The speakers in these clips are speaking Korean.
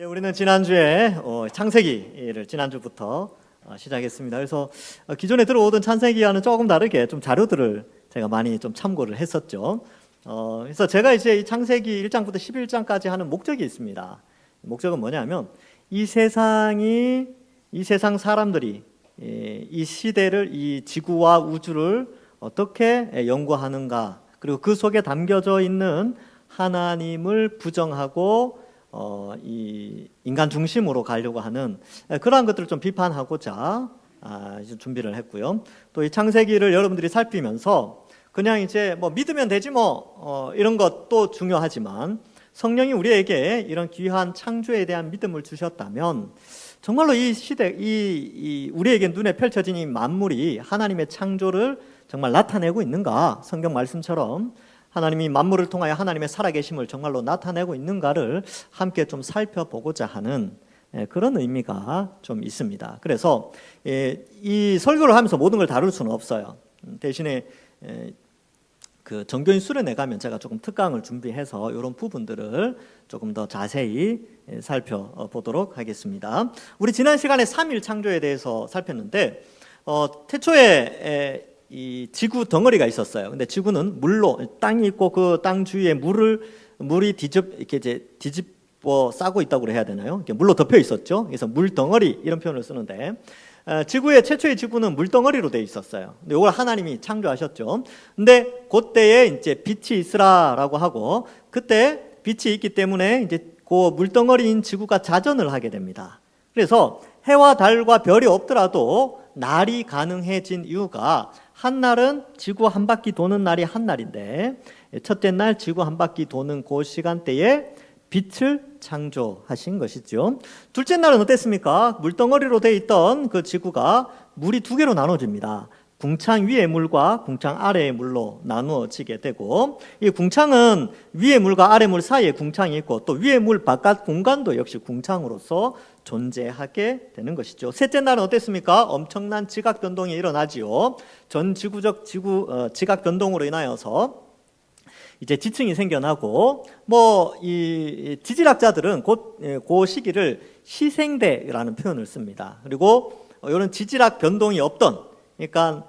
우리는 지난주에 창세기를 지난주부터 시작했습니다. 그래서 기존에 들어오던 창세기와는 조금 다르게 좀 자료들을 제가 많이 좀 참고를 했었죠. 그래서 제가 이제 이 창세기 1장부터 11장까지 하는 목적이 있습니다. 목적은 뭐냐면 이 세상 사람들이 이 시대를, 이 지구와 우주를 어떻게 연구하는가, 그리고 그 속에 담겨져 있는 하나님을 부정하고 이 인간 중심으로 가려고 하는 그러한 것들을 좀 비판하고자 준비를 했고요. 또 이 창세기를 여러분들이 살피면서 그냥 이제 뭐 믿으면 되지 뭐 이런 것도 중요하지만 성령이 우리에게 이런 귀한 창조에 대한 믿음을 주셨다면 정말로 이 시대, 우리에게 눈에 펼쳐진 이 만물이 하나님의 창조를 정말 나타내고 있는가, 성경 말씀처럼 하나님이 만물을 통하여 하나님의 살아계심을 정말로 나타내고 있는가를 함께 좀 살펴보고자 하는 그런 의미가 좀 있습니다. 그래서 이 설교를 하면서 모든 걸 다룰 수는 없어요. 대신에 그 정교인 수련회 가면 제가 조금 특강을 준비해서 이런 부분들을 조금 더 자세히 살펴보도록 하겠습니다. 우리 지난 시간에 3일 창조에 대해서 살폈는데 태초에 이 지구 덩어리가 있었어요. 근데 지구는 물로, 땅이 있고 그 땅 주위에 물이 뒤집어 싸고 있다고 해야 되나요? 이렇게 물로 덮여 있었죠. 그래서 물 덩어리 이런 표현을 쓰는데 최초의 지구는 물 덩어리로 되어 있었어요. 근데 이걸 하나님이 창조하셨죠. 근데 그때에 이제 빛이 있으라라고 하고 그때 빛이 있기 때문에 이제 그 물덩어리인 지구가 자전을 하게 됩니다. 그래서 해와 달과 별이 없더라도 날이 가능해진 이유가 한날은 지구 한 바퀴 도는 날이 한 날인데 첫째 날 지구 한 바퀴 도는 그 시간대에 빛을 창조하신 것이죠. 둘째 날은 어땠습니까? 물덩어리로 되어 있던 그 지구가 물이 두 개로 나눠집니다. 궁창 위의 물과 궁창 아래의 물로 나누어지게 되고 이 궁창은 위의 물과 아래 물 사이에 궁창이 있고 또 위의 물 바깥 공간도 역시 궁창으로서 존재하게 되는 것이죠. 셋째 날은 어땠습니까? 엄청난 지각 변동이 일어나지요. 전 지구적 지각 변동으로 인하여서 이제 지층이 생겨나고 이 지질학자들은 그 시기를 시생대라는 표현을 씁니다. 그리고 이런 지질학 변동이 없던, 그러니까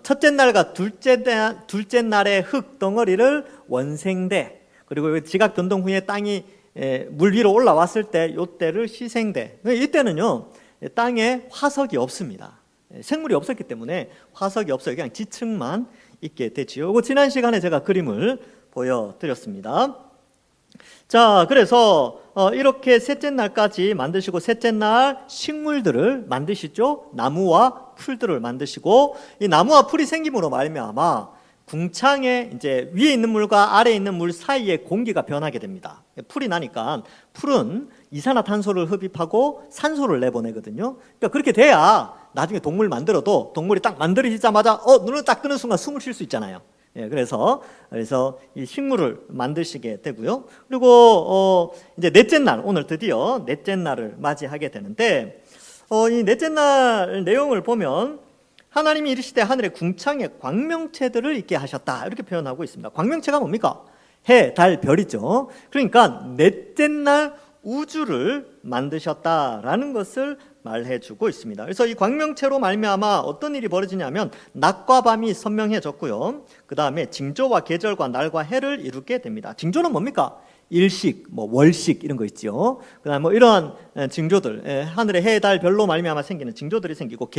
첫째 날과 둘째 날의 흙 덩어리를 원생대, 그리고 지각 변동 후에 땅이 물 위로 올라왔을 때 이때를 시생대. 이때는요 땅에 화석이 없습니다. 생물이 없었기 때문에 화석이 없어요. 그냥 지층만 있게 되지요. 지난 시간에 제가 그림을 보여드렸습니다. 자, 그래서 이렇게 셋째 날까지 만드시고 셋째 날 식물들을 만드시죠. 나무와 풀들을 만드시고 이 나무와 풀이 생김으로 말미암아 궁창에 이제 위에 있는 물과 아래에 있는 물 사이에 공기가 변하게 됩니다. 풀이 나니까 풀은 이산화탄소를 흡입하고 산소를 내보내거든요. 그러니까 그렇게 돼야 나중에 동물 만들어도 동물이 딱 만들어지자마자 눈을 딱 뜨는 순간 숨을 쉴 수 있잖아요. 그래서 이 식물을 만드시게 되고요. 그리고 이제 넷째 날, 오늘 드디어 넷째 날을 맞이하게 되는데 이 넷째 날 내용을 보면 하나님이 이르시되 하늘의 궁창에 광명체들을 있게 하셨다 이렇게 표현하고 있습니다. 광명체가 뭡니까? 해, 달, 별이죠. 그러니까 넷째 날 우주를 만드셨다라는 것을 말해주고 있습니다. 그래서 이 광명체로 말미암아 어떤 일이 벌어지냐면 낮과 밤이 선명해졌고요. 그 다음에 징조와 계절과 날과 해를 이루게 됩니다. 징조는 뭡니까? 일식, 월식 이런 거 있죠. 그 다음에 이러한 징조들, 하늘의 해, 달, 별로 말미암아 생기는 징조들이 생기고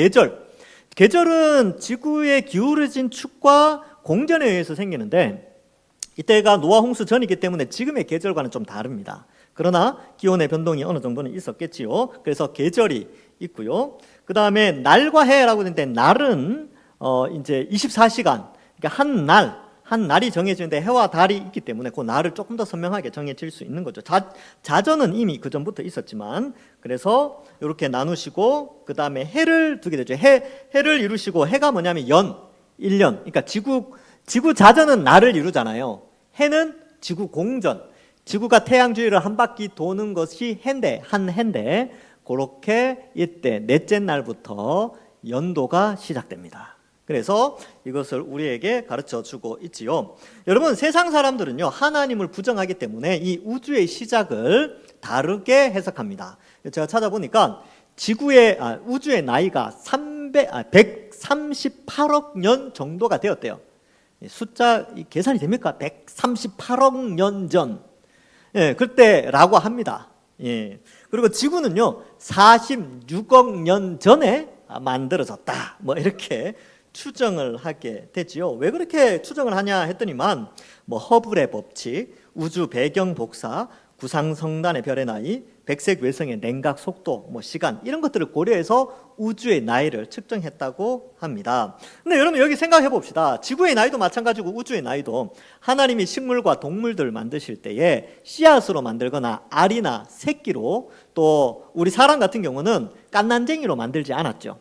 계절은 지구의 기울어진 축과 공전에 의해서 생기는데 이때가 노아 홍수 전이기 때문에 지금의 계절과는 좀 다릅니다. 그러나 기온의 변동이 어느 정도는 있었겠지요. 그래서 계절이 있고요. 그 다음에 날과 해라고 하는데 날은 이제 24시간, 그러니까 한 날이 정해지는데 해와 달이 있기 때문에 그 날을 조금 더 선명하게 정해질 수 있는 거죠. 자전은 이미 그 전부터 있었지만 그래서 이렇게 나누시고 그 다음에 해를 두게 되죠. 해를 이루시고 해가 뭐냐면 1년. 그러니까 지구 자전은 날을 이루잖아요. 해는 지구 공전. 지구가 태양 주위를 한 바퀴 도는 것이 한 해인데 그렇게 이때 넷째 날부터 연도가 시작됩니다. 그래서 이것을 우리에게 가르쳐 주고 있지요. 여러분, 세상 사람들은요, 하나님을 부정하기 때문에 이 우주의 시작을 다르게 해석합니다. 제가 찾아보니까 우주의 나이가 138억 년 정도가 되었대요. 숫자 계산이 됩니까? 138억 년 전. 예, 그때라고 합니다. 예. 그리고 지구는요, 46억 년 전에 만들어졌다. 뭐 이렇게 추정을 하게 되지요. 왜 그렇게 추정을 하냐 했더니만 허블의 법칙, 우주 배경 복사, 구상성단의 별의 나이, 백색 외성의 냉각 속도, 시간 이런 것들을 고려해서 우주의 나이를 측정했다고 합니다. 근데 여러분 여기 생각해 봅시다. 지구의 나이도 마찬가지고 우주의 나이도 하나님이 식물과 동물들을 만드실 때에 씨앗으로 만들거나 알이나 새끼로, 또 우리 사람 같은 경우는 깐난쟁이로 만들지 않았죠.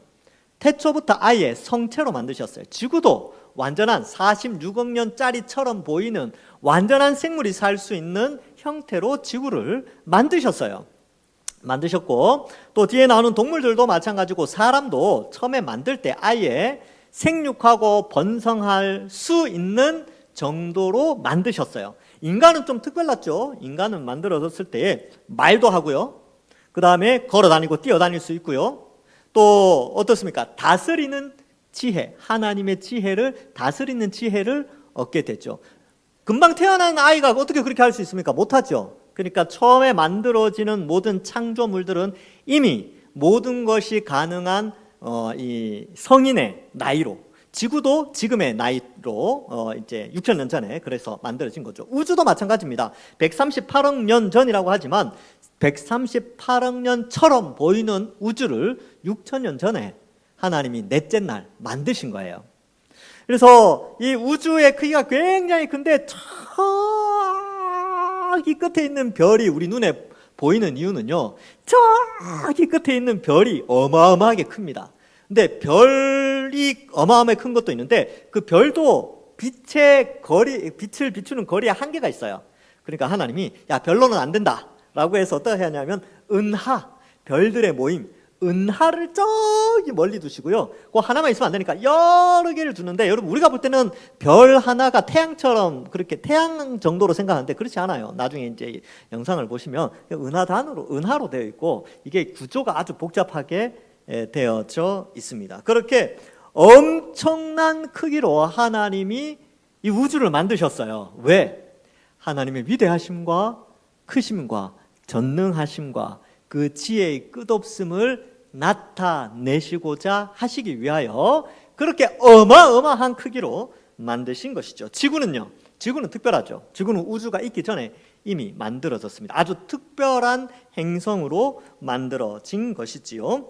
태초부터 아예 성체로 만드셨어요. 지구도 완전한 46억 년짜리처럼 보이는 완전한 생물이 살 수 있는 형태로 지구를 만드셨고, 또 뒤에 나오는 동물들도 마찬가지고 사람도 처음에 만들 때 아예 생육하고 번성할 수 있는 정도로 만드셨어요. 인간은 좀 특별났죠. 인간은 만들어졌을 때에 말도 하고요, 그 다음에 걸어다니고 뛰어다닐 수 있고요, 또 어떻습니까? 다스리는 지혜, 하나님의 지혜를 다스리는 지혜를 얻게 됐죠. 금방 태어난 아이가 어떻게 그렇게 할 수 있습니까? 못하죠. 그러니까 처음에 만들어지는 모든 창조물들은 이미 모든 것이 가능한 이 성인의 나이로, 지구도 지금의 나이로 이제 6천 년 전에 그래서 만들어진 거죠. 우주도 마찬가지입니다. 138억 년 전이라고 하지만 138억 년처럼 보이는 우주를 6천 년 전에 하나님이 넷째 날 만드신 거예요. 그래서 이 우주의 크기가 굉장히 큰데 저기 끝에 있는 별이 우리 눈에 보이는 이유는요, 저기 끝에 있는 별이 어마어마하게 큽니다. 근데 별이 어마어마하게 큰 것도 있는데 그 별도 빛을 비추는 거리에 한계가 있어요. 그러니까 하나님이 야, 별로는 안 된다 라고 해서 어떻게 하냐면 은하, 별들의 모임, 은하를 저기 멀리 두시고요, 그 하나만 있으면 안 되니까 여러 개를 두는데, 여러분 우리가 볼 때는 별 하나가 태양처럼 그렇게 태양 정도로 생각하는데 그렇지 않아요. 나중에 이제 영상을 보시면 은하로 되어 있고 이게 구조가 아주 복잡하게 되어져 있습니다. 그렇게 엄청난 크기로 하나님이 이 우주를 만드셨어요. 왜? 하나님의 위대하심과 크심과 전능하심과 그 지혜의 끝없음을 나타내시고자 하시기 위하여 그렇게 어마어마한 크기로 만드신 것이죠. 지구는 특별하죠. 지구는 우주가 있기 전에 이미 만들어졌습니다. 아주 특별한 행성으로 만들어진 것이지요.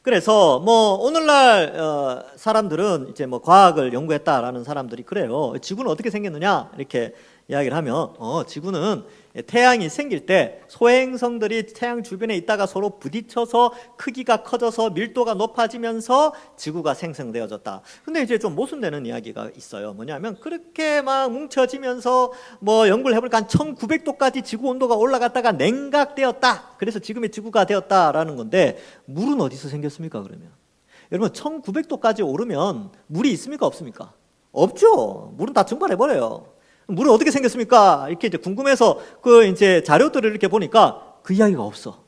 그래서 오늘날 사람들은 이제 과학을 연구했다라는 사람들이 그래요. 지구는 어떻게 생겼느냐 이렇게 이야기를 하면 지구는 태양이 생길 때 소행성들이 태양 주변에 있다가 서로 부딪혀서 크기가 커져서 밀도가 높아지면서 지구가 생성되어졌다. 근데 이제 좀 모순되는 이야기가 있어요. 뭐냐면 그렇게 막 뭉쳐지면서 연구를 해보니까 한 1900도까지 지구 온도가 올라갔다가 냉각되었다. 그래서 지금의 지구가 되었다라는 건데, 물은 어디서 생겼습니까 그러면? 여러분 1900도까지 오르면 물이 있습니까 없습니까? 없죠. 물은 다 증발해버려요. 물은 어떻게 생겼습니까? 이렇게 이제 궁금해서 이제 자료들을 이렇게 보니까 그 이야기가 없어.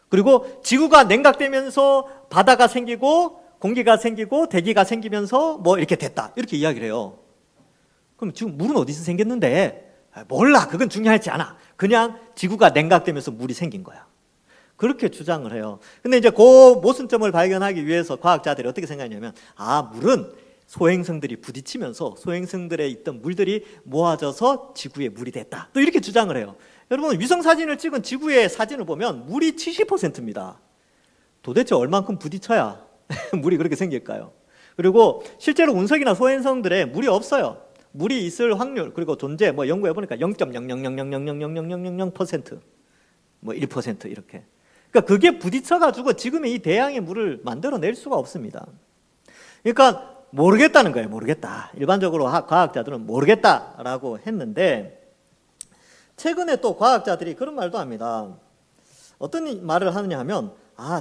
그리고 지구가 냉각되면서 바다가 생기고 공기가 생기고 대기가 생기면서 이렇게 됐다. 이렇게 이야기를 해요. 그럼 지금 물은 어디서 생겼는데? 몰라. 그건 중요하지 않아. 그냥 지구가 냉각되면서 물이 생긴 거야. 그렇게 주장을 해요. 근데 이제 그 모순점을 발견하기 위해서 과학자들이 어떻게 생각하냐면, 물은 소행성들이 부딪히면서 소행성들에 있던 물들이 모아져서 지구에 물이 됐다. 또 이렇게 주장을 해요. 여러분 위성사진을 찍은 지구의 사진을 보면 물이 70%입니다. 도대체 얼만큼 부딪혀야 물이 그렇게 생길까요? 그리고 실제로 운석이나 소행성들에 물이 없어요. 물이 있을 확률, 그리고 존재, 연구해보니까 0.000000000% 1% 이렇게. 그러니까 그게 부딪혀가지고 지금의 이 대양의 물을 만들어낼 수가 없습니다. 그러니까 모르겠다는 거예요. 모르겠다. 일반적으로 과학자들은 모르겠다라고 했는데, 최근에 또 과학자들이 그런 말도 합니다. 어떤 말을 하느냐 하면,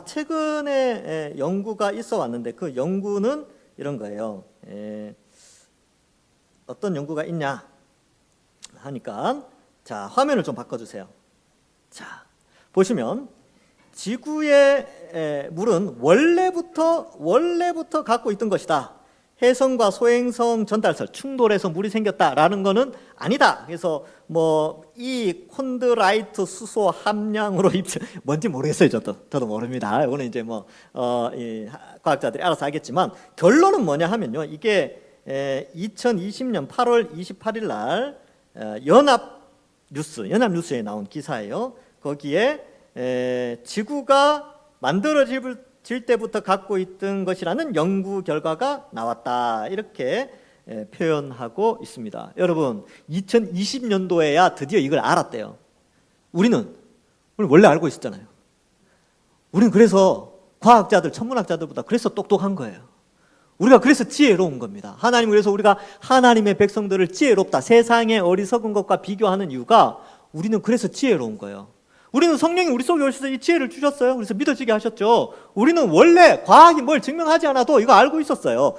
최근에 연구가 있어 왔는데 그 연구는 이런 거예요. 어떤 연구가 있냐 하니까, 자, 화면을 좀 바꿔주세요. 자, 보시면 지구의 물은 원래부터 갖고 있던 것이다. 해성과 소행성 전달설 충돌해서 물이 생겼다라는 거는 아니다. 그래서 이 콘드라이트 수소 함량으로 뭔지 모르겠어요. 저도 모릅니다. 이거는 이제 이 과학자들이 알아서 하겠지만, 결론은 뭐냐 하면요, 이게 2020년 8월 28일 날 연합뉴스에 나온 기사예요. 거기에 지구가 만들어질 때부터 갖고 있던 것이라는 연구 결과가 나왔다, 이렇게 표현하고 있습니다. 여러분, 2020년도에야 드디어 이걸 알았대요. 우리는 원래 알고 있었잖아요. 우리는 그래서 과학자들, 천문학자들보다 그래서 똑똑한 거예요. 우리가 그래서 지혜로운 겁니다. 하나님, 그래서 우리가 하나님의 백성들을 지혜롭다, 세상의 어리석은 것과 비교하는 이유가, 우리는 그래서 지혜로운 거예요. 우리는 성령이 우리 속에 오셔서 이 지혜를 주셨어요. 그래서 믿어지게 하셨죠. 우리는 원래 과학이 뭘 증명하지 않아도 이거 알고 있었어요.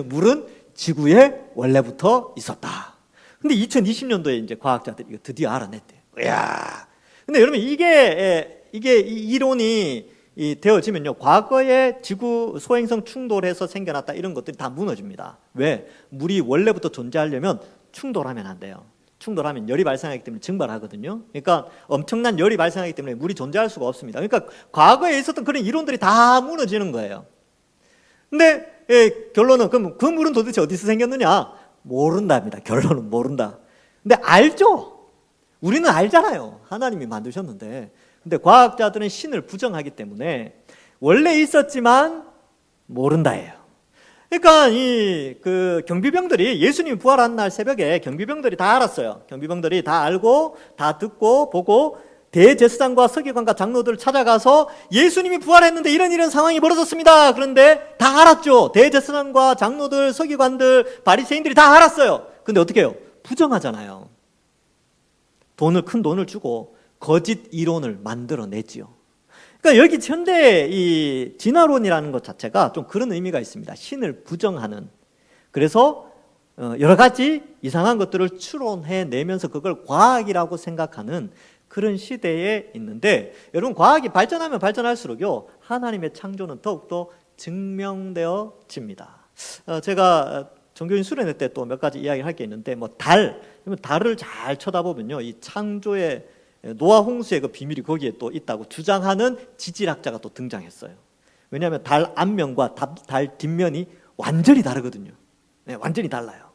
물은 지구에 원래부터 있었다. 근데 2020년도에 이제 과학자들이 이거 드디어 알아냈대요. 이야. 근데 여러분, 이게 이 이론이 되어지면요, 과거에 지구 소행성 충돌해서 생겨났다 이런 것들이 다 무너집니다. 왜? 물이 원래부터 존재하려면 충돌하면 안 돼요. 충돌하면 열이 발생하기 때문에 증발하거든요. 그러니까 엄청난 열이 발생하기 때문에 물이 존재할 수가 없습니다. 그러니까 과거에 있었던 그런 이론들이 다 무너지는 거예요. 근데 결론은, 그럼 그 물은 도대체 어디서 생겼느냐? 모른답니다. 결론은 모른다. 근데 알죠? 우리는 알잖아요. 하나님이 만드셨는데. 근데 과학자들은 신을 부정하기 때문에 원래 있었지만 모른다예요. 그러니까 그 경비병들이, 예수님이 부활한 날 새벽에 경비병들이 다 알았어요. 경비병들이 다 알고, 다 듣고 보고, 대제사장과 서기관과 장로들을 찾아가서 예수님이 부활했는데 이런 상황이 벌어졌습니다. 그런데 다 알았죠. 대제사장과 장로들, 서기관들, 바리새인들이 다 알았어요. 근데 어떻게 해요? 부정하잖아요. 큰 돈을 주고 거짓 이론을 만들어내지요. 그러니까 여기 현대 이 진화론이라는 것 자체가 좀 그런 의미가 있습니다. 신을 부정하는. 그래서 여러 가지 이상한 것들을 추론해내면서 그걸 과학이라고 생각하는 그런 시대에 있는데, 여러분, 과학이 발전하면 발전할수록요, 하나님의 창조는 더욱더 증명되어집니다. 제가 종교인 수련회 때 또 몇 가지 이야기를 할 게 있는데, 달을 잘 쳐다보면요, 이 창조의 노아 홍수의 그 비밀이 거기에 또 있다고 주장하는 지질학자가 또 등장했어요. 왜냐하면 달 앞면과 달 뒷면이 완전히 다르거든요. 네, 완전히 달라요.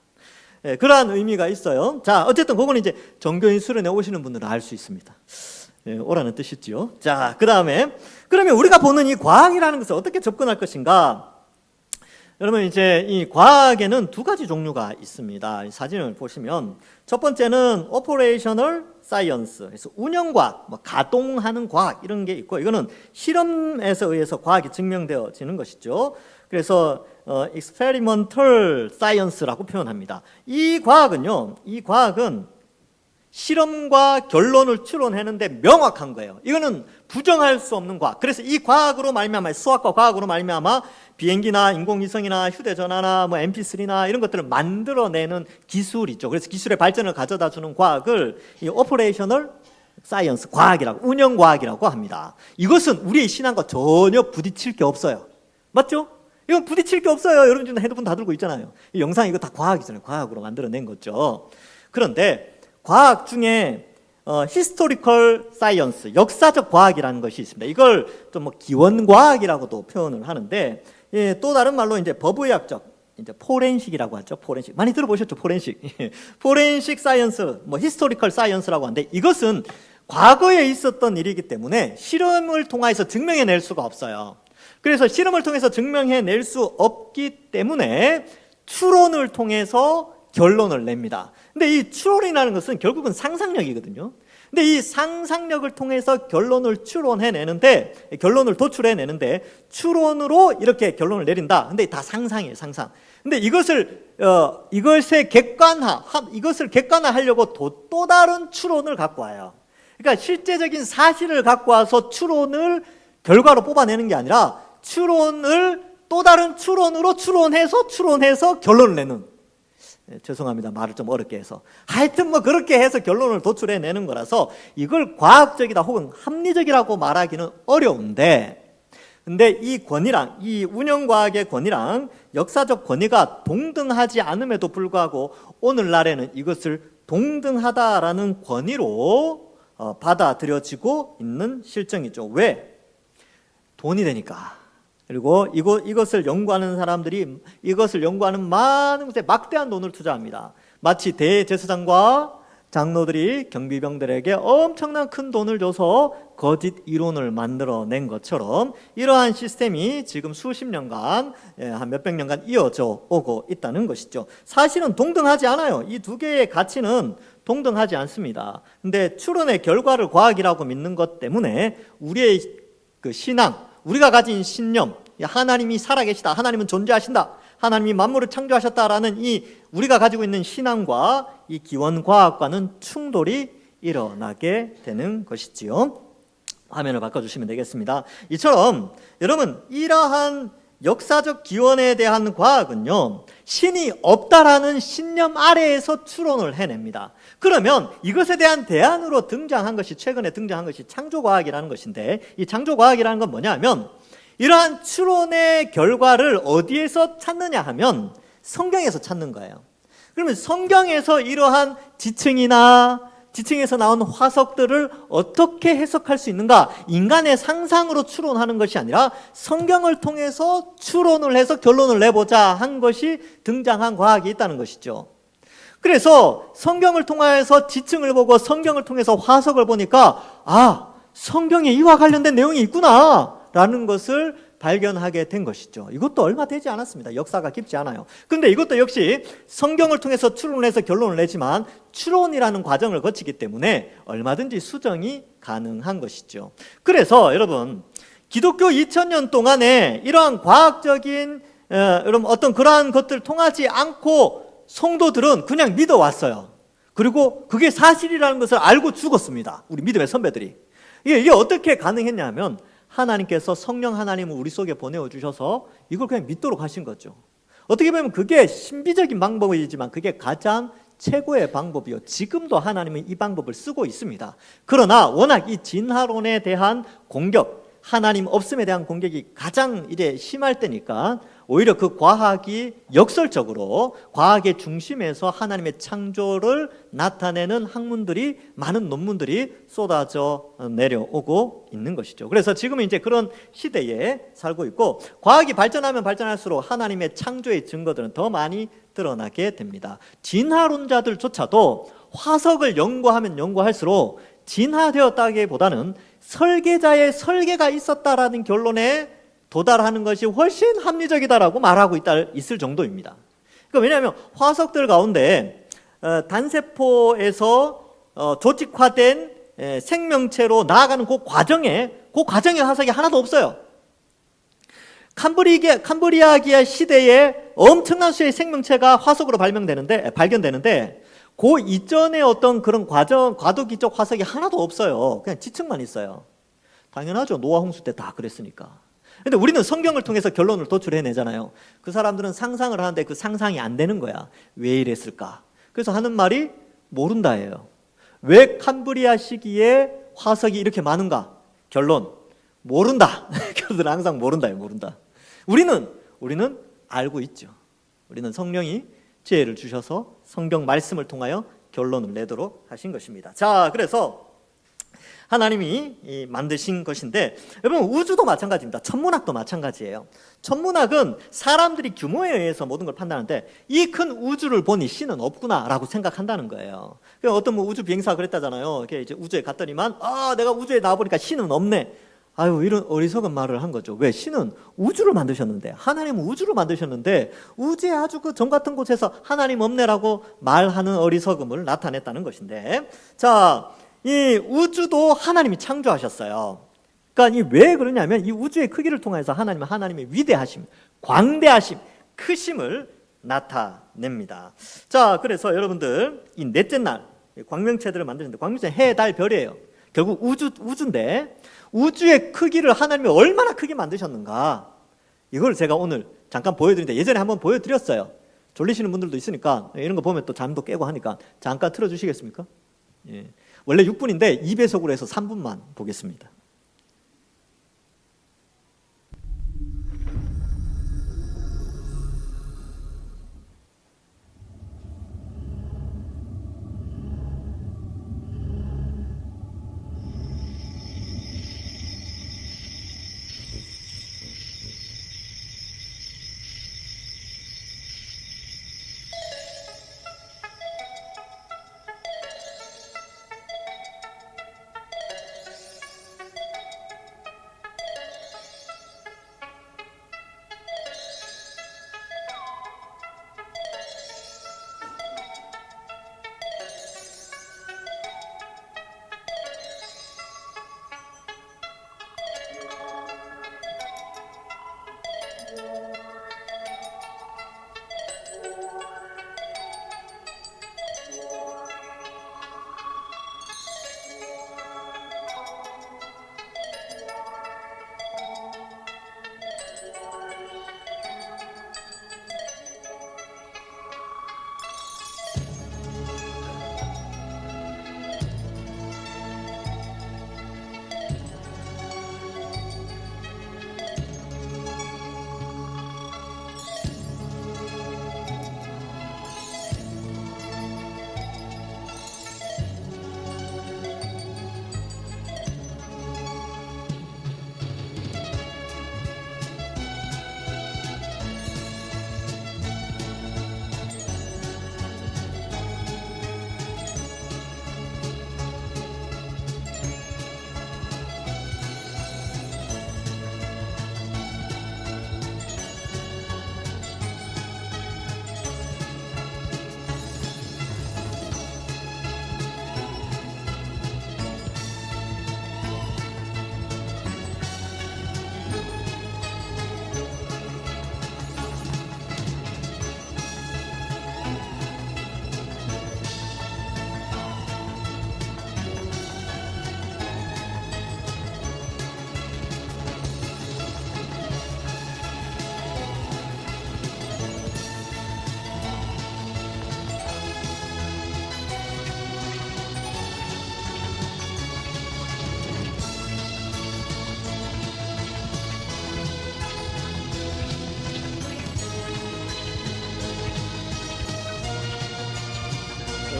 네, 그러한 의미가 있어요. 자, 어쨌든 그거는 이제 종교인 수련회 오시는 분들은 알 수 있습니다. 네, 오라는 뜻이지요. 자, 그다음에 그러면 우리가 보는 이 과학이라는 것을 어떻게 접근할 것인가? 여러분, 이제 이 과학에는 두 가지 종류가 있습니다. 이 사진을 보시면 첫 번째는 operational science, 그래서 운영과학, 가동하는 과학 이런 게 있고, 이거는 실험에서 의해서 과학이 증명되어지는 것이죠. 그래서 experimental science라고 표현합니다. 이 과학은 실험과 결론을 추론하는데 명확한 거예요. 이거는 부정할 수 없는 과학. 그래서 이 과학으로 말미암아, 수학과 과학으로 말미암아 비행기나 인공위성이나 휴대전화나 MP3나 이런 것들을 만들어내는 기술이죠. 그래서 기술의 발전을 가져다주는 과학을 이 오퍼레이셔널 사이언스, 과학이라고, 운영과학이라고 합니다. 이것은 우리의 신앙과 전혀 부딪힐 게 없어요. 맞죠? 이건 부딪힐 게 없어요. 여러분 지금 핸드폰 다 들고 있잖아요. 이 영상, 이거 다 과학이잖아요. 과학으로 만들어낸 거죠. 그런데 과학 중에 히스토리컬 사이언스, 역사적 과학이라는 것이 있습니다. 이걸 좀 기원과학이라고도 표현을 하는데, 또 다른 말로 이제 법의학적, 이제 포렌식이라고 하죠. 포렌식 많이 들어보셨죠? 포렌식. 포렌식 사이언스, 히스토리컬 사이언스라고 하는데, 이것은 과거에 있었던 일이기 때문에 실험을 통해서 증명해낼 수가 없어요. 그래서 실험을 통해서 증명해낼 수 없기 때문에 추론을 통해서 결론을 냅니다. 근데 이 추론이라는 것은 결국은 상상력이거든요. 근데 이 상상력을 통해서 결론을 결론을 도출해내는데, 추론으로 이렇게 결론을 내린다. 근데 다 상상이에요, 상상. 근데 이것을 객관화하려고 또 다른 추론을 갖고 와요. 그러니까 실제적인 사실을 갖고 와서 추론을 결과로 뽑아내는 게 아니라, 추론을 또 다른 추론으로 추론해서 결론을 내는, 죄송합니다, 말을 좀 어렵게 해서, 하여튼 뭐 그렇게 해서 결론을 도출해내는 거라서 이걸 과학적이다 혹은 합리적이라고 말하기는 어려운데, 근데 이 권위랑, 이 운영과학의 권위랑 역사적 권위가 동등하지 않음에도 불구하고 오늘날에는 이것을 동등하다라는 권위로 받아들여지고 있는 실정이죠. 왜? 돈이 되니까. 그리고 이것을 연구하는 사람들이 이것을 연구하는 많은 곳에 막대한 돈을 투자합니다. 마치 대제사장과 장로들이 경비병들에게 엄청난 큰 돈을 줘서 거짓 이론을 만들어낸 것처럼 이러한 시스템이 지금 수십 년간, 한 몇백 년간 이어져 오고 있다는 것이죠. 사실은 동등하지 않아요. 이 두 개의 가치는 동등하지 않습니다. 근데 추론의 결과를 과학이라고 믿는 것 때문에 우리의 그 신앙, 우리가 가진 신념, 하나님이 살아계시다, 하나님은 존재하신다, 하나님이 만물을 창조하셨다라는 이 우리가 가지고 있는 신앙과 이 기원과학과는 충돌이 일어나게 되는 것이지요. 화면을 바꿔주시면 되겠습니다. 이처럼 여러분, 이러한 역사적 기원에 대한 과학은요, 신이 없다라는 신념 아래에서 추론을 해냅니다. 그러면 이것에 대한 대안으로 등장한 것이, 최근에 등장한 것이 창조과학이라는 것인데, 이 창조과학이라는 건 뭐냐 하면, 이러한 추론의 결과를 어디에서 찾느냐 하면 성경에서 찾는 거예요. 그러면 성경에서 이러한 지층에서 나온 화석들을 어떻게 해석할 수 있는가? 인간의 상상으로 추론하는 것이 아니라 성경을 통해서 추론을 해서 결론을 내보자 한 것이 등장한 과학이 있다는 것이죠. 그래서 성경을 통해서 지층을 보고 성경을 통해서 화석을 보니까, 아, 성경에 이와 관련된 내용이 있구나 라는 것을 발견하게 된 것이죠. 이것도 얼마 되지 않았습니다. 역사가 깊지 않아요. 그런데 이것도 역시 성경을 통해서 추론을 해서 결론을 내지만 추론이라는 과정을 거치기 때문에 얼마든지 수정이 가능한 것이죠. 그래서 여러분, 기독교 2000년 동안에 이러한 과학적인 여러분 어떤 그러한 것들 통하지 않고 성도들은 그냥 믿어왔어요. 그리고 그게 사실이라는 것을 알고 죽었습니다. 우리 믿음의 선배들이. 이게 어떻게 가능했냐면 하나님께서 성령 하나님을 우리 속에 보내주셔서 이걸 그냥 믿도록 하신 거죠. 어떻게 보면 그게 신비적인 방법이지만 그게 가장 최고의 방법이요. 지금도 하나님은 이 방법을 쓰고 있습니다. 그러나 워낙 이 진화론에 대한 공격, 하나님 없음에 대한 공격이 가장 이제 심할 때니까 오히려 그 과학이 역설적으로 과학의 중심에서 하나님의 창조를 나타내는 학문들이, 많은 논문들이 쏟아져 내려오고 있는 것이죠. 그래서 지금은 이제 그런 시대에 살고 있고, 과학이 발전하면 발전할수록 하나님의 창조의 증거들은 더 많이 드러나게 됩니다. 진화론자들조차도 화석을 연구하면 연구할수록 진화되었다기보다는 설계자의 설계가 있었다라는 결론에 도달하는 것이 훨씬 합리적이다라고 말하고 있을 정도입니다. 그러니까 왜냐하면 화석들 가운데 단세포에서 조직화된 생명체로 나아가는 그 과정에 화석이 하나도 없어요. 캄브리아기아 시대에 엄청난 수의 생명체가 화석으로 발견되는데 그 이전에 어떤 그런 과도기적 화석이 하나도 없어요. 그냥 지층만 있어요. 당연하죠. 노아 홍수 때 다 그랬으니까. 근데 우리는 성경을 통해서 결론을 도출해내잖아요. 그 사람들은 상상을 하는데 그 상상이 안 되는 거야. 왜 이랬을까? 그래서 하는 말이 모른다예요. 왜 캄브리아 시기에 화석이 이렇게 많은가? 결론, 모른다. 그들은 항상 모른다예요. 모른다. 우리는 알고 있죠. 우리는 성령이 지혜를 주셔서 성경 말씀을 통하여 결론을 내도록 하신 것입니다. 자, 그래서 하나님이 만드신 것인데, 여러분 우주도 마찬가지입니다. 천문학도 마찬가지예요. 천문학은 사람들이 규모에 의해서 모든 걸 판단하는데 이 큰 우주를 보니 신은 없구나라고 생각한다는 거예요. 어떤 우주 비행사가 그랬다잖아요. 이제 우주에 갔더니만 내가 우주에 나와보니까 신은 없네. 아유, 이런 어리석은 말을 한 거죠. 왜? 신은 우주를 만드셨는데, 하나님은 우주를 만드셨는데 우주의 아주 그 점 같은 곳에서 하나님 없네라고 말하는 어리석음을 나타냈다는 것인데, 자, 이 우주도 하나님이 창조하셨어요. 그러니까 왜 그러냐면 이 우주의 크기를 통해서 하나님의 위대하심, 광대하심, 크심을 나타냅니다. 자, 그래서 여러분들 이 넷째 날 광명체들을 만드는데, 광명체 해, 달, 별이에요. 결국 우주인데 우주의 크기를 하나님이 얼마나 크게 만드셨는가, 이걸 제가 오늘 잠깐 보여드리는데 예전에 한번 보여드렸어요. 졸리시는 분들도 있으니까 이런 거 보면 또 잠도 깨고 하니까 잠깐 틀어주시겠습니까? 예. 원래 6분인데 2배속으로 해서 3분만 보겠습니다.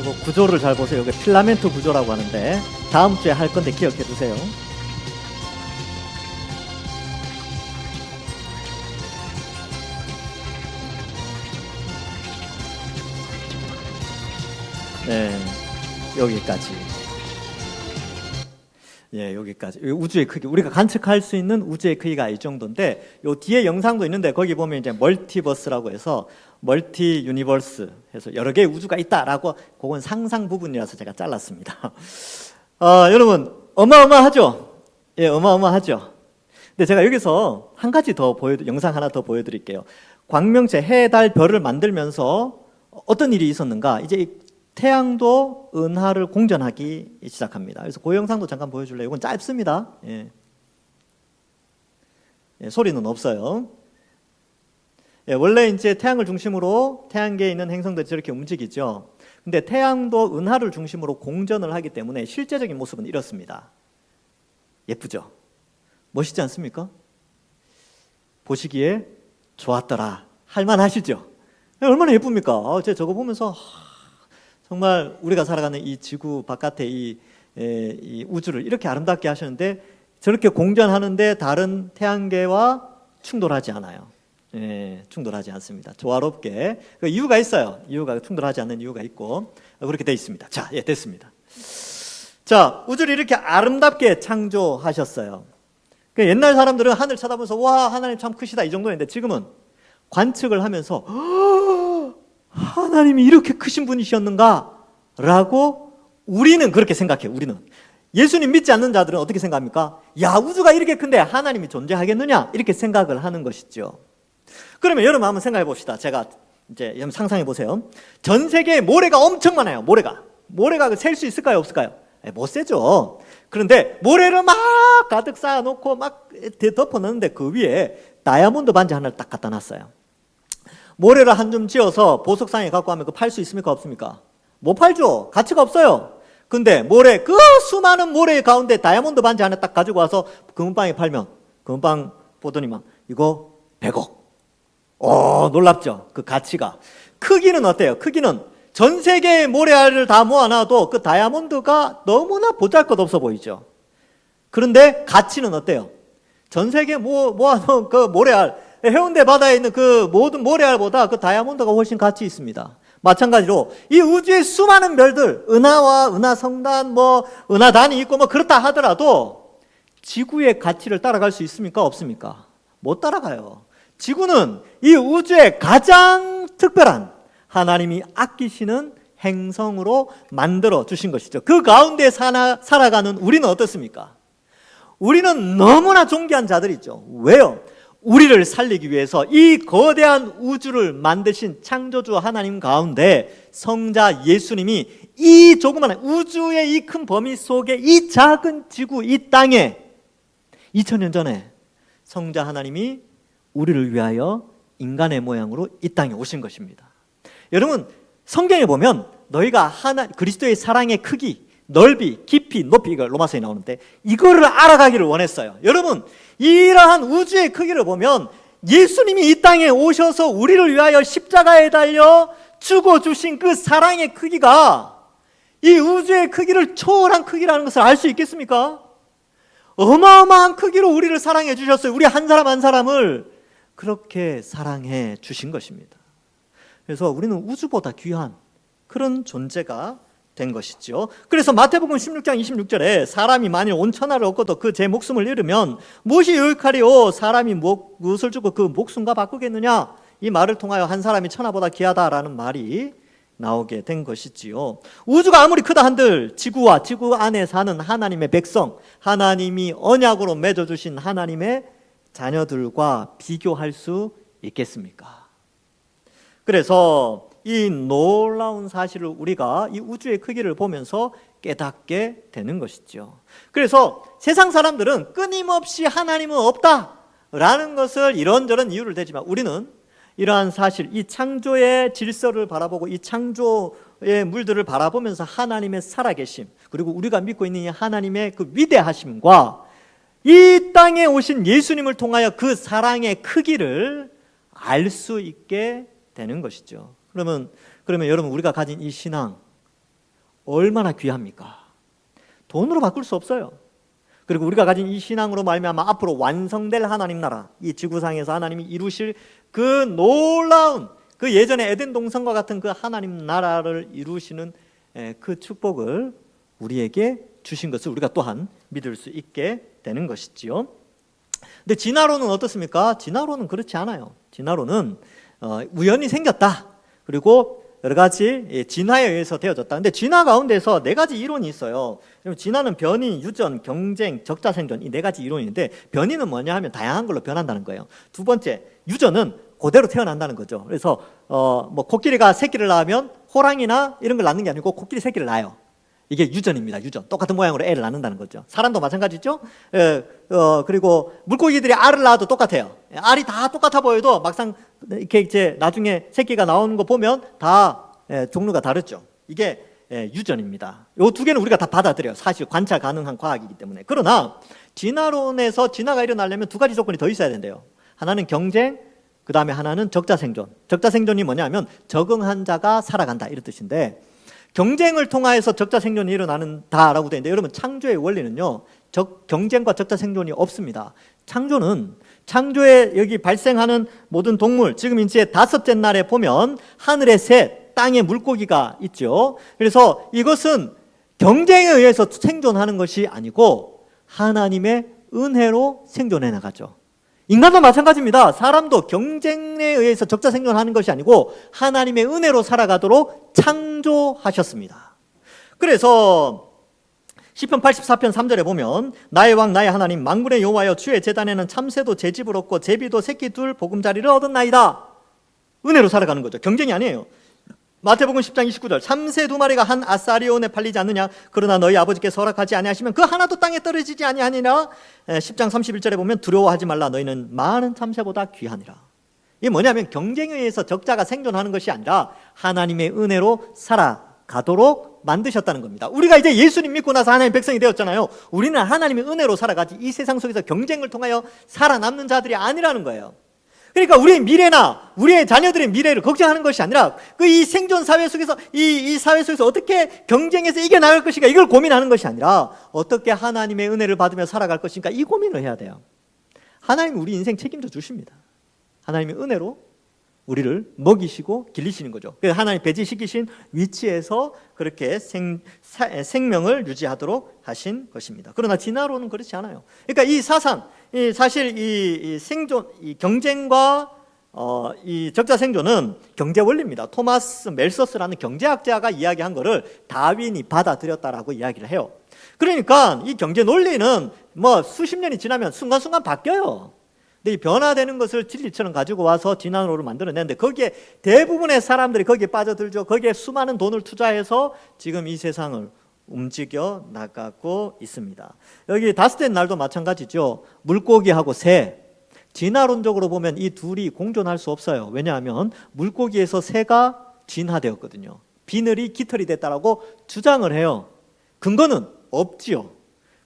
이거 구조를 잘 보세요. 이게 필라멘트 구조라고 하는데 다음 주에 할 건데 기억해 두세요. 네, 여기까지. 예, 여기까지. 우주의 크기, 우리가 관측할 수 있는 우주의 크기가 이 정도인데, 요 뒤에 영상도 있는데 거기 보면 이제 멀티버스라고 해서 멀티 유니버스 해서 여러 개의 우주가 있다라고, 그건 상상 부분이라서 제가 잘랐습니다. 여러분 어마어마하죠? 예, 어마어마하죠. 근데 제가 여기서 한 가지 더 영상 하나 더 보여드릴게요. 광명체, 해, 달, 별을 만들면서 어떤 일이 있었는가? 이제 태양도 은하를 공전하기 시작합니다. 그래서 그 영상도 잠깐 보여줄래요? 이건 짧습니다. 예. 예, 소리는 없어요. 예, 원래 이제 태양을 중심으로 태양계에 있는 행성들이 저렇게 움직이죠. 근데 태양도 은하를 중심으로 공전을 하기 때문에 실제적인 모습은 이렇습니다. 예쁘죠? 멋있지 않습니까? 보시기에 좋았더라. 할만하시죠? 얼마나 예쁩니까? 제가 저거 보면서 정말 우리가 살아가는 이 지구 바깥의 이 우주를 이렇게 아름답게 하셨는데 저렇게 공전하는데 다른 태양계와 충돌하지 않아요. 예, 충돌하지 않습니다. 조화롭게. 그 이유가 있어요. 이유가 충돌하지 않는 이유가 있고 그렇게 돼 있습니다. 자, 예, 됐습니다. 자, 우주를 이렇게 아름답게 창조하셨어요. 그 옛날 사람들은 하늘 쳐다보면서 와, 하나님 참 크시다 이 정도였는데 지금은 관측을 하면서 하나님이 이렇게 크신 분이셨는가? 라고 우리는 그렇게 생각해요. 우리는. 예수님 믿지 않는 자들은 어떻게 생각합니까? 야, 우주가 이렇게 큰데 하나님이 존재하겠느냐? 이렇게 생각을 하는 것이죠. 그러면 여러분 한번 생각해 봅시다. 제가 이제 한번 상상해 보세요. 전 세계에 모래가 엄청 많아요. 모래가 셀 수 있을까요? 없을까요? 못 세죠. 그런데 모래를 막 가득 쌓아놓고 막 덮어 넣는데 그 위에 다이아몬드 반지 하나를 딱 갖다 놨어요. 모래를 한 줌 지어서 보석상에 갖고 가면 그 팔 수 있습니까? 없습니까? 못 팔죠. 가치가 없어요. 근데 모래, 그 수많은 모래 가운데 다이아몬드 반지 하나 딱 가지고 와서 금은방에 팔면, 금은방 보더니만 이거 100억. 놀랍죠? 그 가치가. 크기는 어때요? 크기는 전 세계의 모래알을 다 모아놔도 그 다이아몬드가 너무나 보잘것없어 보이죠. 그런데 가치는 어때요? 전 세계 모아놓은 그 모래알, 해운대 바다에 있는 그 모든 모래알보다 그 다이아몬드가 훨씬 가치 있습니다. 마찬가지로 이 우주의 수많은 별들, 은하와 은하성단, 은하단이 있고 그렇다 하더라도 지구의 가치를 따라갈 수 있습니까? 없습니까? 못 따라가요. 지구는 이 우주의 가장 특별한 하나님이 아끼시는 행성으로 만들어 주신 것이죠. 그 가운데 살아가는 우리는 어떻습니까? 우리는 너무나 존귀한 자들이죠. 왜요? 우리를 살리기 위해서 이 거대한 우주를 만드신 창조주 하나님 가운데 성자 예수님이 이 조그마한 우주의 이 큰 범위 속에 이 작은 지구, 이 땅에 2000년 전에 성자 하나님이 우리를 위하여 인간의 모양으로 이 땅에 오신 것입니다. 여러분, 성경에 보면 너희가 그리스도의 사랑의 크기, 넓이, 깊이, 높이, 이거 로마서에 나오는데 이거를 알아가기를 원했어요. 여러분, 이러한 우주의 크기를 보면 예수님이 이 땅에 오셔서 우리를 위하여 십자가에 달려 죽어주신 그 사랑의 크기가 이 우주의 크기를 초월한 크기라는 것을 알 수 있겠습니까? 어마어마한 크기로 우리를 사랑해 주셨어요. 우리 한 사람 한 사람을 그렇게 사랑해 주신 것입니다. 그래서 우리는 우주보다 귀한 그런 존재가 된 것이죠. 그래서 마태복음 16장 26절에 사람이 만일 온 천하를 얻고도 그 제 목숨을 잃으면 무엇이 유익하리요? 사람이 무엇을 주고 그 목숨과 바꾸겠느냐? 이 말을 통하여 한 사람이 천하보다 귀하다라는 말이 나오게 된 것이지요. 우주가 아무리 크다 한들 지구와 지구 안에 사는 하나님의 백성, 하나님이 언약으로 맺어주신 하나님의 자녀들과 비교할 수 있겠습니까? 그래서 이 놀라운 사실을 우리가 이 우주의 크기를 보면서 깨닫게 되는 것이죠. 그래서 세상 사람들은 끊임없이 하나님은 없다라는 것을 이런저런 이유를 대지만 우리는 이러한 사실, 이 창조의 질서를 바라보고 이 창조의 물들을 바라보면서 하나님의 살아계심, 그리고 우리가 믿고 있는 이 하나님의 그 위대하심과 이 땅에 오신 예수님을 통하여 그 사랑의 크기를 알 수 있게 되는 것이죠. 그러면 여러분, 우리가 가진 이 신앙 얼마나 귀합니까? 돈으로 바꿀 수 없어요. 그리고 우리가 가진 이 신앙으로 말미암아 앞으로 완성될 하나님 나라, 이 지구상에서 하나님이 이루실 그 놀라운, 그 예전에 에덴 동산과 같은 그 하나님 나라를 이루시는 그 축복을 우리에게 주신 것을 우리가 또한 믿을 수 있게 되는 것이지요. 근데 진화론은 어떻습니까? 진화론은 그렇지 않아요. 진화론은 우연히 생겼다. 그리고 여러 가지 진화에 의해서 되어졌다. 근데 진화 가운데서 네 가지 이론이 있어요. 진화는 변이, 유전, 경쟁, 적자생존, 이 네 가지 이론인데, 변이는 뭐냐 하면 다양한 걸로 변한다는 거예요. 두 번째, 유전은 그대로 태어난다는 거죠. 그래서 코끼리가 새끼를 낳으면 호랑이나 이런 걸 낳는 게 아니고 코끼리 새끼를 낳아요. 이게 유전입니다. 유전. 똑같은 모양으로 애를 낳는다는 거죠. 사람도 마찬가지죠. 그리고 물고기들이 알을 낳아도 똑같아요. 알이 다 똑같아 보여도 막상 이렇게 이제 나중에 새끼가 나오는 거 보면 다 종류가 다르죠. 이게 유전입니다. 이 두 개는 우리가 다 받아들여요. 사실 관찰 가능한 과학이기 때문에. 그러나 진화론에서 진화가 일어나려면 두 가지 조건이 더 있어야 된대요. 하나는 경쟁, 그 다음에 하나는 적자생존. 적자생존이 뭐냐면 적응한 자가 살아간다, 이런 뜻인데, 경쟁을 통하여서 적자생존이 일어나는다라고 되어 있는데, 여러분, 창조의 원리는요, 경쟁과 적자생존이 없습니다. 창조에 여기 발생하는 모든 동물, 지금 이제 5째 날에 보면 하늘의 새, 땅에 물고기가 있죠. 그래서 이것은 경쟁에 의해서 생존하는 것이 아니고 하나님의 은혜로 생존해 나가죠. 인간도 마찬가지입니다. 사람도 경쟁에 의해서 적자생존하는 것이 아니고 하나님의 은혜로 살아가도록 창조하셨습니다. 그래서 시편 84편 3절에 보면 나의 왕 나의 하나님 만군의 여호와여 주의 제단에는 참새도 제 집을 얻고 제비도 새끼 둘 보금자리를 얻었나이다. 은혜로 살아가는 거죠. 경쟁이 아니에요. 마태복음 10장 29절 참새 2마리가 한 아사리온에 팔리지 않느냐 그러나 너희 아버지께서 허락하지 아니하시면 그 하나도 땅에 떨어지지 아니하니라. 10장 31절에 보면 두려워하지 말라 너희는 많은 참새보다 귀하니라. 이게 뭐냐면 경쟁에 의해서 적자가 생존하는 것이 아니라 하나님의 은혜로 살아가도록 만드셨다는 겁니다. 우리가 이제 예수님 믿고 나서 하나님의 백성이 되었잖아요. 우리는 하나님의 은혜로 살아가지 이 세상 속에서 경쟁을 통하여 살아남는 자들이 아니라는 거예요. 그러니까 우리의 미래나 우리의 자녀들의 미래를 걱정하는 것이 아니라 이 생존 사회 속에서 이 사회 속에서 어떻게 경쟁해서 이겨나갈 것인가 이걸 고민하는 것이 아니라 어떻게 하나님의 은혜를 받으며 살아갈 것인가 이 고민을 해야 돼요. 하나님이 우리 인생 책임져 주십니다. 하나님의 은혜로 우리를 먹이시고 길리시는 거죠. 그래서 하나님 배지시키신 위치에서 그렇게 생명을 유지하도록 하신 것입니다. 그러나 진화론은 그렇지 않아요. 그러니까 이 사상, 사실 이 생존, 이 경쟁과 이 적자 생존은 경제 원리입니다. 토마스 멜서스라는 경제학자가 이야기한 것을 다윈이 받아들였다라고 이야기를 해요. 그러니까 이 경제 논리는 뭐 수십 년이 지나면 순간순간 바뀌어요. 근데 이 변화되는 것을 진리처럼 가지고 와서 진화론을 만들어내는데 거기에 대부분의 사람들이 거기에 빠져들죠. 거기에 수많은 돈을 투자해서 지금 이 세상을 움직여 나가고 있습니다. 여기 다스된 날도 마찬가지죠. 물고기하고 새. 진화론적으로 보면 이 둘이 공존할 수 없어요. 왜냐하면 물고기에서 새가 진화되었거든요. 비늘이 깃털이 됐다라고 주장을 해요. 근거는 없지요.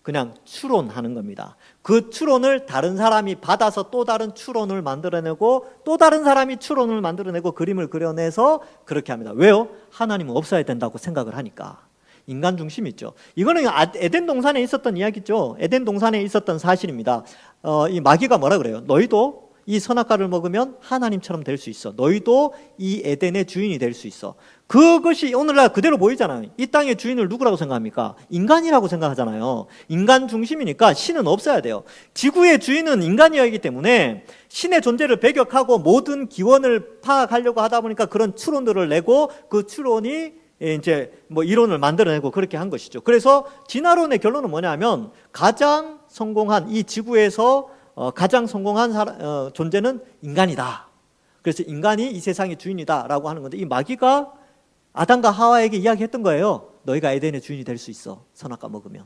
그냥 추론하는 겁니다. 그 추론을 다른 사람이 받아서 또 다른 추론을 만들어내고 또 다른 사람이 추론을 만들어내고 그림을 그려내서 그렇게 합니다. 왜요? 하나님은 없어야 된다고 생각을 하니까. 인간 중심이 있죠. 이거는 에덴 동산에 있었던 이야기죠. 에덴 동산에 있었던 사실입니다. 이 마귀가 뭐라 그래요? 너희도 이 선악과를 먹으면 하나님처럼 될 수 있어. 너희도 이 에덴의 주인이 될 수 있어. 그것이 오늘날 그대로 보이잖아요. 이 땅의 주인을 누구라고 생각합니까? 인간이라고 생각하잖아요. 인간 중심이니까 신은 없어야 돼요. 지구의 주인은 인간이었기 때문에 신의 존재를 배격하고 모든 기원을 파악하려고 하다 보니까 그런 추론들을 내고 그 추론이 이제 뭐 이론을 만들어내고 그렇게 한 것이죠. 그래서 진화론의 결론은 뭐냐면 가장 성공한 이 지구에서 가장 성공한 존재는 인간이다. 그래서 인간이 이 세상의 주인이다라고 하는 건데 이 마귀가 아담과 하와에게 이야기했던 거예요. 너희가 에덴의 주인이 될 수 있어. 선악과 먹으면.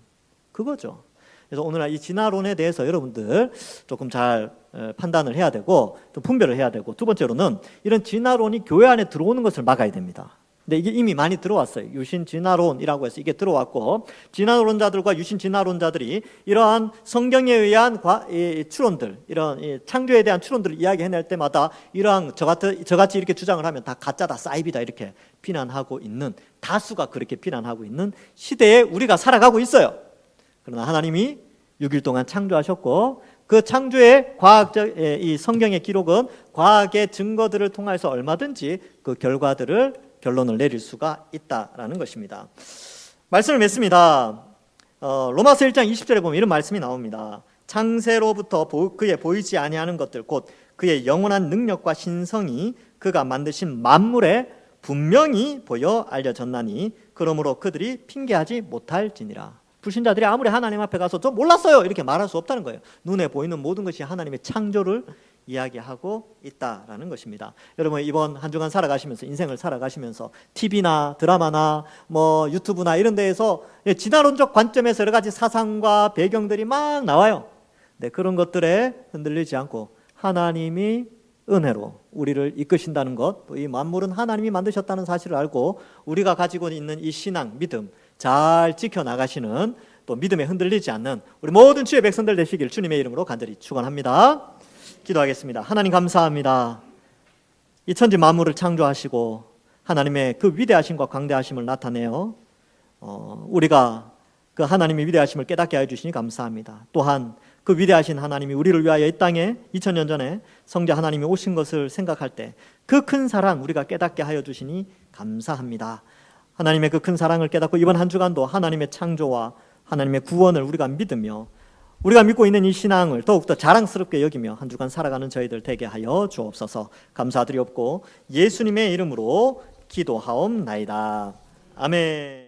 그거죠. 그래서 오늘날 이 진화론에 대해서 여러분들 조금 잘 판단을 해야 되고 좀 분별을 해야 되고 두 번째로는 이런 진화론이 교회 안에 들어오는 것을 막아야 됩니다. 근데 이게 이미 많이 들어왔어요. 유신 진화론이라고 해서 이게 들어왔고 진화론자들과 유신 진화론자들이 이러한 성경에 의한 추론들, 이런 창조에 대한 추론들을 이야기해낼 때마다 이러한 저같이 이렇게 주장을 하면 다 가짜다, 사이비다 이렇게 비난하고 있는, 다수가 그렇게 비난하고 있는 시대에 우리가 살아가고 있어요. 그러나 하나님이 6일 동안 창조하셨고 그 창조의 이 성경의 기록은 과학의 증거들을 통해서 얼마든지 그 결론을 내릴 수가 있다라는 것입니다. 말씀을 맺습니다. 로마서 1장 20절에 보면 이런 말씀이 나옵니다. 창세로부터 그의 보이지 아니하는 것들 곧 그의 영원한 능력과 신성이 그가 만드신 만물에 분명히 보여 알려졌나니 그러므로 그들이 핑계하지 못할지니라. 불신자들이 아무리 하나님 앞에 가서 저 몰랐어요 이렇게 말할 수 없다는 거예요. 눈에 보이는 모든 것이 하나님의 창조를 이야기하고 있다라는 것입니다. 여러분 이번 한 주간 살아가시면서 인생을 살아가시면서 TV나 드라마나 뭐 유튜브나 이런 데에서 진화론적 관점에서 여러 가지 사상과 배경들이 막 나와요. 네, 그런 것들에 흔들리지 않고 하나님이 은혜로 우리를 이끄신다는 것, 또 이 만물은 하나님이 만드셨다는 사실을 알고 우리가 가지고 있는 이 신앙, 믿음 잘 지켜나가시는 또 믿음에 흔들리지 않는 우리 모든 주의 백성들 되시길 주님의 이름으로 간절히 축원합니다. 기도하겠습니다. 하나님 감사합니다. 이 천지 만물을 창조하시고 하나님의 그 위대하심과 광대하심을 나타내어 우리가 그 하나님의 위대하심을 깨닫게 하여 주시니 감사합니다. 또한 그 위대하신 하나님이 우리를 위하여 이 땅에 2000년 전에 성자 하나님이 오신 것을 생각할 때 그 큰 사랑 우리가 깨닫게 하여 주시니 감사합니다. 하나님의 그 큰 사랑을 깨닫고 이번 한 주간도 하나님의 창조와 하나님의 구원을 우리가 믿으며 우리가 믿고 있는 이 신앙을 더욱더 자랑스럽게 여기며 한 주간 살아가는 저희들 되게 하여 주옵소서. 감사드리옵고 예수님의 이름으로 기도하옵나이다. 아멘.